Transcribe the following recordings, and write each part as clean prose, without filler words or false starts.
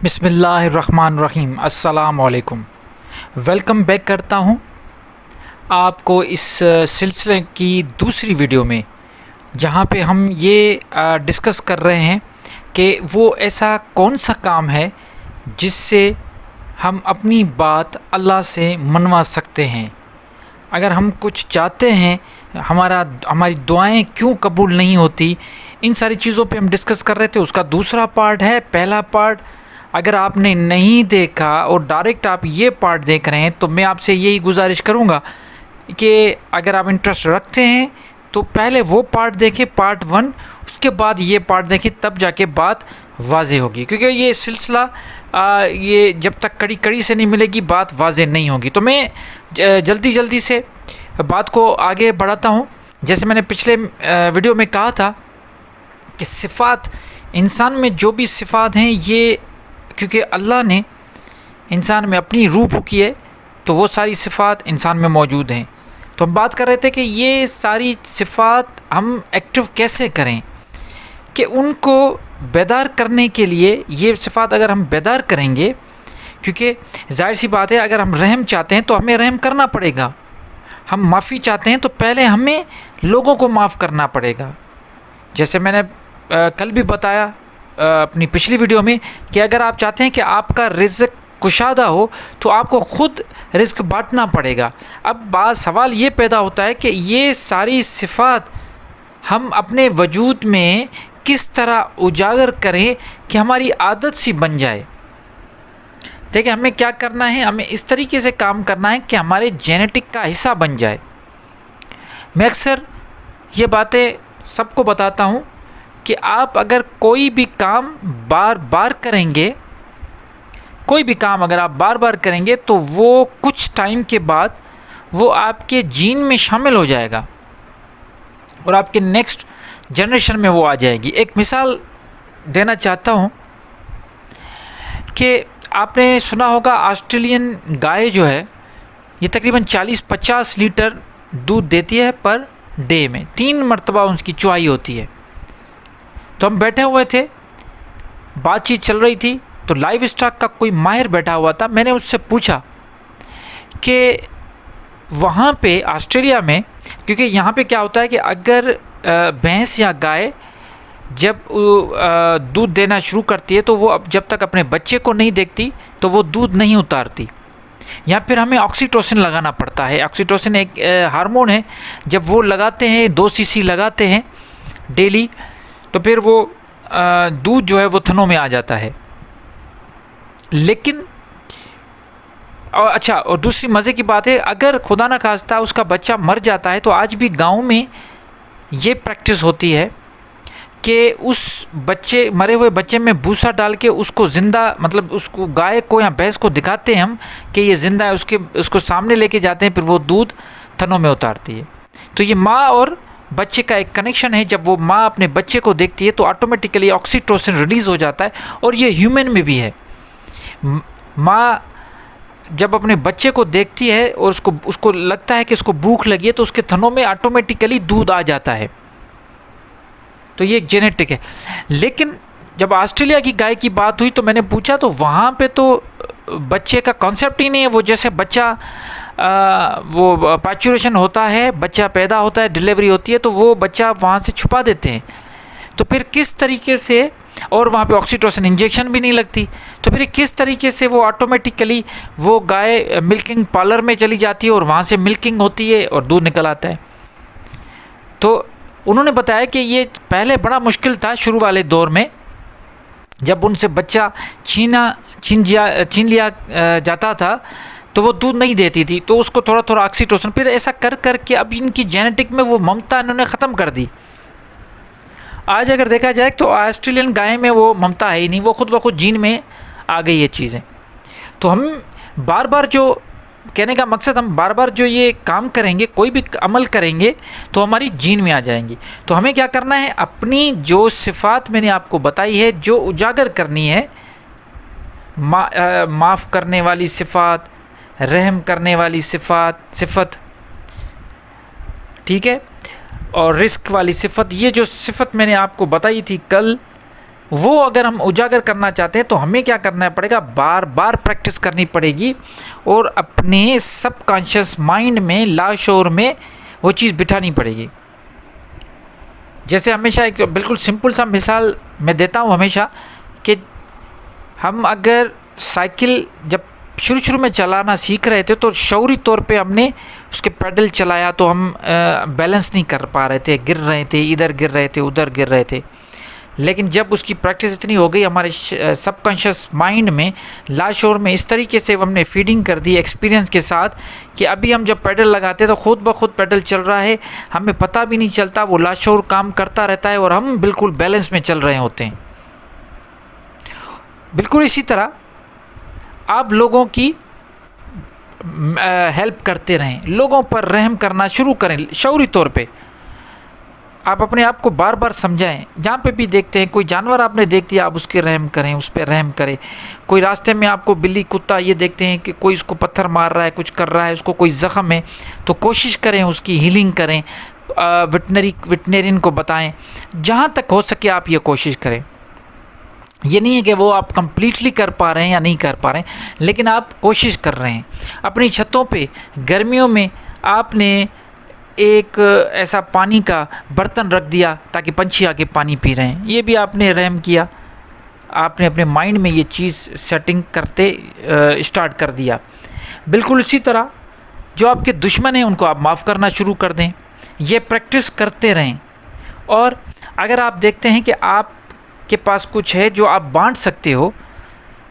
बिस्मिल्लाहिर्रहमानिर्रहीम। अस्सलामुअलैकुम। Welcome back करता हूँ आपको इस सिलसिले की दूसरी वीडियो में, जहाँ पे हम ये डिस्कस कर रहे हैं कि वो ऐसा कौन सा काम है जिससे हम अपनी बात अल्लाह से मनवा सकते हैं। अगर हम कुछ चाहते हैं, हमारी दुआएं क्यों कबूल नहीं होती, इन सारी चीज़ों पे हम डिस्कस कर रहे थे। उसका दूसरा पार्ट है। पहला पार्ट अगर आपने नहीं देखा और डायरेक्ट आप ये पार्ट देख रहे हैं तो मैं आपसे यही गुजारिश करूँगा कि अगर आप इंटरेस्ट रखते हैं तो पहले वो पार्ट देखें, पार्ट 1, उसके बाद ये पार्ट देखें, तब जाके बात वाज़े होगी। क्योंकि ये सिलसिला ये जब तक कड़ी कड़ी से नहीं मिलेगी बात वाज़े नहीं होगी। तो मैं जल्दी से बात को आगे बढ़ाता हूँ। जैसे मैंने पिछले वीडियो में कहा था कि सिफ़ात, इंसान में जो भी सिफ़ात हैं, ये क्योंकि अल्लाह ने इंसान में अपनी रूह फूंकी है तो वो सारी सिफ़ात इंसान में मौजूद हैं। तो हम बात कर रहे थे कि ये सारी सिफ़ात हम एक्टिव कैसे करें, कि उनको बेदार करने के लिए ये सिफ़ात अगर हम बेदार करेंगे, क्योंकि जाहिर सी बात है अगर हम रहम चाहते हैं तो हमें रहम करना पड़ेगा। हम माफ़ी चाहते हैं तो पहले हमें लोगों को माफ़ करना पड़ेगा। जैसे मैंने कल भी बताया अपनी पिछली वीडियो में कि अगर आप चाहते हैं कि आपका रिज़्क़ कुशादा हो तो आपको ख़ुद रिज़्क़ बांटना पड़ेगा। अब सवाल ये पैदा होता है कि ये सारी सिफ़ात हम अपने वजूद में किस तरह उजागर करें कि हमारी आदत सी बन जाए। देखिए, हमें क्या करना है, हमें इस तरीके से काम करना है कि हमारे जेनेटिक का हिस्सा बन जाए। मैं अक्सर ये बातें सबको बताता हूँ कि आप अगर कोई भी काम बार बार करेंगे, कोई भी काम अगर आप बार बार करेंगे तो वो कुछ टाइम के बाद वो आपके जीन में शामिल हो जाएगा और आपके नेक्स्ट जनरेशन में वो आ जाएगी। एक मिसाल देना चाहता हूँ कि आपने सुना होगा ऑस्ट्रेलियन गाय जो है ये तकरीबन 40-50 लीटर दूध देती है पर डे में, 3 मरतबा उसकी चुआई होती है। तो हम बैठे हुए थे, बातचीत चल रही थी, तो लाइव स्टॉक का कोई माहिर बैठा हुआ था। मैंने उससे पूछा कि वहाँ पे ऑस्ट्रेलिया में, क्योंकि यहाँ पे क्या होता है कि अगर भैंस या गाय जब दूध देना शुरू करती है तो वो अब जब तक अपने बच्चे को नहीं देखती तो वो दूध नहीं उतारती, या फिर हमें ऑक्सीटोसिन लगाना पड़ता है। ऑक्सीटोसिन एक हार्मोन है, जब वो लगाते हैं 2 सीसी लगाते हैं डेली तो फिर वो दूध जो है वो थनों में आ जाता है। लेकिन और दूसरी मज़े की बात है, अगर खुदा न खास्ता उसका बच्चा मर जाता है तो आज भी गांव में ये प्रैक्टिस होती है कि उस मरे हुए बच्चे में भूसा डाल के उसको ज़िंदा, मतलब उसको गाय को या भैंस को दिखाते हैं हम कि ये ज़िंदा है, उसको सामने लेके जाते हैं, फिर वो दूध थनों में उतारती है। तो ये माँ और बच्चे का एक कनेक्शन है। जब वो माँ अपने बच्चे को देखती है तो ऑटोमेटिकली ऑक्सीटोसिन रिलीज़ हो जाता है, और ये ह्यूमन में भी है। माँ जब अपने बच्चे को देखती है और उसको लगता है कि उसको भूख लगी है तो उसके थनों में ऑटोमेटिकली दूध आ जाता है। तो ये एक जेनेटिक है। लेकिन जब ऑस्ट्रेलिया की गाय की बात हुई तो मैंने पूछा, तो वहाँ पे तो बच्चे का कॉन्सेप्ट ही नहीं है। वो जैसे बच्चा वो पैचुरेशन होता है, बच्चा पैदा होता है, डिलीवरी होती है, तो वो बच्चा वहाँ से छुपा देते हैं। तो फिर किस तरीके से, और वहाँ पे ऑक्सीटोसिन इंजेक्शन भी नहीं लगती, तो फिर किस तरीके से वो ऑटोमेटिकली वो गाय मिल्किंग पार्लर में चली जाती है और वहाँ से मिल्किंग होती है और दूध निकल आता है। तो उन्होंने बताया कि ये पहले बड़ा मुश्किल था शुरू वाले दौर में, जब उनसे बच्चा छीन लिया जाता था तो वो दूध नहीं देती थी, तो उसको थोड़ा थोड़ा ऑक्सीटोसिन, फिर ऐसा कर के अब इनकी जेनेटिक में वो ममता इन्होंने ख़त्म कर दी। आज अगर देखा जाए तो ऑस्ट्रेलियन गाय में वो ममता है ही नहीं, वो खुद ब खुद जीन में आ गई ये चीज़ें। तो हम बार बार, जो कहने का मकसद, हम बार बार जो ये काम करेंगे, कोई भी अमल करेंगे तो हमारी जीन में आ जाएंगी। तो हमें क्या करना है, अपनी जो सिफ़ात मैंने आपको बताई है, जो उजागर करनी है, माफ़ करने वाली सिफ़ात, रहम करने वाली सिफ़त, ठीक है, और रिस्क वाली सिफ़त, ये जो सिफ़त मैंने आपको बताई थी कल, वो अगर हम उजागर करना चाहते हैं तो हमें क्या करना पड़ेगा, बार बार प्रैक्टिस करनी पड़ेगी और अपने सबकॉन्शियस माइंड में, लाशोर में वो चीज़ बिठानी पड़ेगी। जैसे हमेशा एक बिल्कुल सिंपल सा मिसाल मैं देता हूँ हमेशा, कि हम अगर साइकिल जब शुरू में चलाना सीख रहे थे तो शौरी तौर पे हमने उसके पैडल चलाया तो हम बैलेंस नहीं कर पा रहे थे, गिर रहे थे, इधर गिर रहे थे, उधर गिर रहे थे। लेकिन जब उसकी प्रैक्टिस इतनी हो गई हमारे सबकॉन्शियस माइंड में, लाशोर में, इस तरीके से हमने फीडिंग कर दी एक्सपीरियंस के साथ कि अभी हम जब पैडल लगाते हैं तो खुद ब खुद पैडल चल रहा है, हमें पता भी नहीं चलता, वो लाशोर काम करता रहता है और हम बिल्कुल बैलेंस में चल रहे होते हैं। बिल्कुल इसी तरह आप लोगों की हेल्प करते रहें, लोगों पर रहम करना शुरू करें शौरी तौर पे। आप अपने आप को बार बार समझाएं, जहाँ पे भी देखते हैं कोई जानवर आपने देख दिया, आप उसके रहम करें, उस पर रहम करें। कोई रास्ते में आपको बिल्ली, कुत्ता ये देखते हैं कि कोई उसको पत्थर मार रहा है, कुछ कर रहा है, उसको कोई ज़ख़म है, तो कोशिश करें उसकी हीलिंग करें, वेटनरियन को बताएं। जहाँ तक हो सके आप ये कोशिश करें। ये नहीं है कि वो आप कंप्लीटली कर पा रहे हैं या नहीं कर पा रहे हैं, लेकिन आप कोशिश कर रहे हैं। अपनी छतों पे गर्मियों में आपने एक ऐसा पानी का बर्तन रख दिया ताकि पंछी आके पानी पी रहे हैं, ये भी आपने रहम किया। आपने अपने माइंड में ये चीज़ सेटिंग करते स्टार्ट कर दिया। बिल्कुल इसी तरह जो आपके दुश्मन हैं उनको आप माफ़ करना शुरू कर दें। ये प्रैक्टिस करते रहें। और अगर आप देखते हैं कि आप के पास कुछ है जो आप बांट सकते हो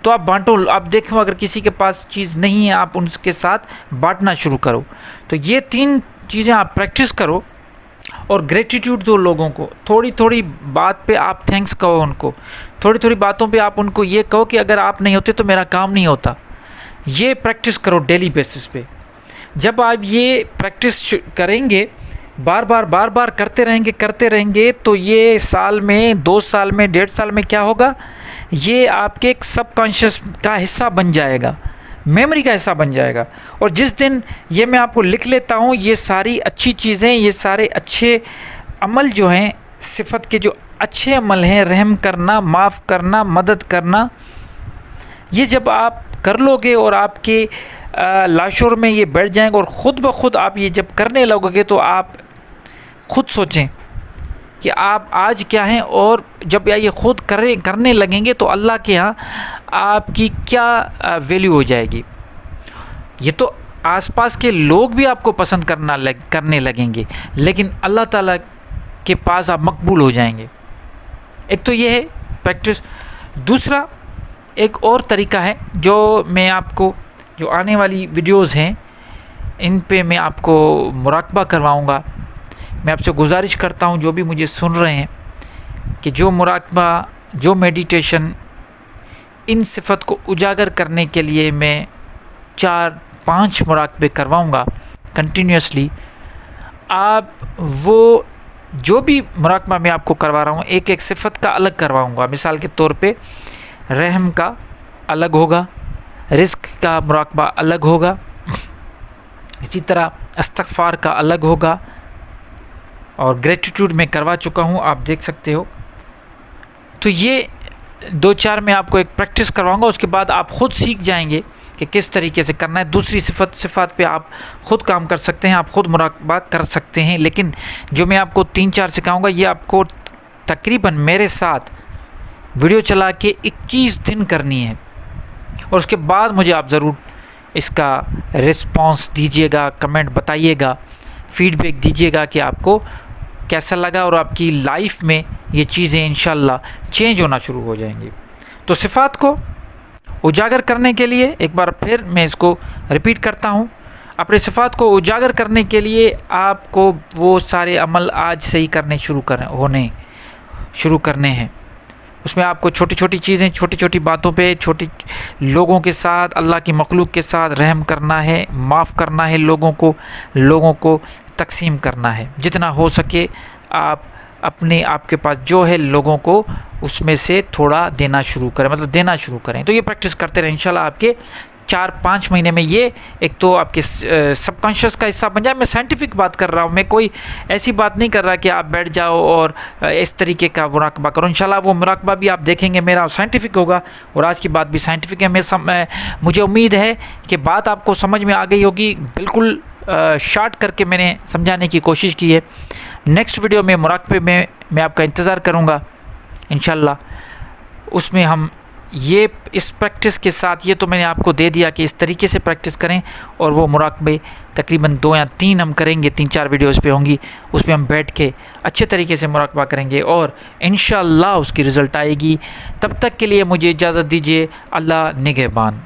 तो आप बांटो। आप देखो अगर किसी के पास चीज़ नहीं है आप उनके साथ बांटना शुरू करो। तो ये 3 चीज़ें आप प्रैक्टिस करो और ग्रेटिट्यूड दो लोगों को। थोड़ी थोड़ी बात पे आप थैंक्स कहो उनको, थोड़ी थोड़ी बातों पे आप उनको ये कहो कि अगर आप नहीं होते तो मेरा काम नहीं होता। ये प्रैक्टिस करो डेली बेसिस पे। जब आप ये प्रैक्टिस करेंगे, बार बार करते रहेंगे तो ये साल में, 2 साल में, 1.5 साल में क्या होगा, ये आपके एक सबकॉन्शियस का हिस्सा बन जाएगा, मेमोरी का हिस्सा बन जाएगा। और जिस दिन ये मैं आपको लिख लेता हूँ, ये सारी अच्छी चीज़ें, ये सारे अच्छे अमल जो हैं, सिफत के जो अच्छे अमल हैं, रहम करना, माफ़ करना, मदद करना, ये जब आप कर लोगे और आपके लाशोर में ये बैठ जाएंगे और ख़ुद ब खुद आप ये जब करने लगोगे तो आप खुद सोचें कि आप आज क्या हैं, और जब ये खुद करने लगेंगे तो अल्लाह के यहाँ आपकी क्या वैल्यू हो जाएगी। ये तो आसपास के लोग भी आपको पसंद करने लगेंगे, लेकिन अल्लाह ताला के पास आप मकबूल हो जाएंगे। एक तो ये है प्रैक्टिस। दूसरा एक और तरीका है जो मैं आपको, जो आने वाली वीडियोज़ हैं इन पे मैं आपको मुराकबा करवाऊँगा। मैं आपसे गुजारिश करता हूँ जो भी मुझे सुन रहे हैं कि जो मुराकबा, जो मेडिटेशन, इन सिफत को उजागर करने के लिए मैं 4-5 मुराकबे करवाऊँगा कंटिन्यूसली। आप वो जो भी मुराकबा मैं आपको करवा रहा हूँ, एक एक सिफत का अलग करवाऊँगा। मिसाल के तौर पे रहम का अलग होगा, रिस्क का मुराकबा अलग होगा, इसी तरह इस्तग़फ़ार का अलग होगा, और ग्रेटिट्यूड में करवा चुका हूँ, आप देख सकते हो। तो ये 2-4 मैं आपको एक प्रैक्टिस करवाऊँगा, उसके बाद आप ख़ुद सीख जाएंगे कि किस तरीके से करना है। दूसरी सिफ़ात पे आप ख़ुद काम कर सकते हैं, आप ख़ुद मुराकबा कर सकते हैं। लेकिन जो मैं आपको 3-4 सिखाऊँगा, ये आपको तकरीबन मेरे साथ वीडियो चला के 21 दिन करनी है, और उसके बाद मुझे आप ज़रूर इसका रिस्पॉन्स दीजिएगा, कमेंट बताइएगा, फीडबैक दीजिएगा कि आपको कैसा लगा, और आपकी लाइफ में ये चीज़ें इंशाल्लाह चेंज होना शुरू हो जाएंगी। तो सिफ़ात को उजागर करने के लिए एक बार फिर मैं इसको रिपीट करता हूँ। अपने सिफ़ात को उजागर करने के लिए आपको वो सारे अमल आज से ही होने शुरू करने हैं। उसमें आपको छोटी छोटी चीज़ें, छोटी छोटी बातों पे, छोटी लोगों के साथ, अल्लाह की मखलूक के साथ रहम करना है, माफ़ करना है, लोगों को तकसीम करना है। जितना हो सके आप आपके पास जो है लोगों को उसमें से थोड़ा देना शुरू करें, मतलब देना शुरू करें। तो ये प्रैक्टिस करते रहें, इंशाल्लाह आपके 4-5 महीने में ये एक तो आपके सबकॉन्शियस का हिस्सा बन जाए। मैं साइंटिफिक बात कर रहा हूँ, मैं कोई ऐसी बात नहीं कर रहा कि आप बैठ जाओ और इस तरीके का मुराकबा करो। इंशाल्लाह वो मुराकबा भी आप देखेंगे मेरा साइंटिफिक होगा, और आज की बात भी साइंटिफिक है। मुझे उम्मीद है कि बात आपको समझ में आ गई होगी। बिल्कुल शॉर्ट करके मैंने समझाने की कोशिश की है। नेक्स्ट वीडियो में मुराकबे में मैं आपका इंतज़ार करूँगा इंशाल्लाह। उसमें हम ये इस प्रैक्टिस के साथ, ये तो मैंने आपको दे दिया कि इस तरीके से प्रैक्टिस करें, और वो मुराकबे तकरीबन 2 या 3 हम करेंगे, 3-4 वीडियोस पे होंगी। उसमें हम बैठ के अच्छे तरीके से मुराकबा करेंगे और इंशाल्लाह उसकी रिज़ल्ट आएगी। तब तक के लिए मुझे इजाज़त दीजिए। अल्लाह निगहबान।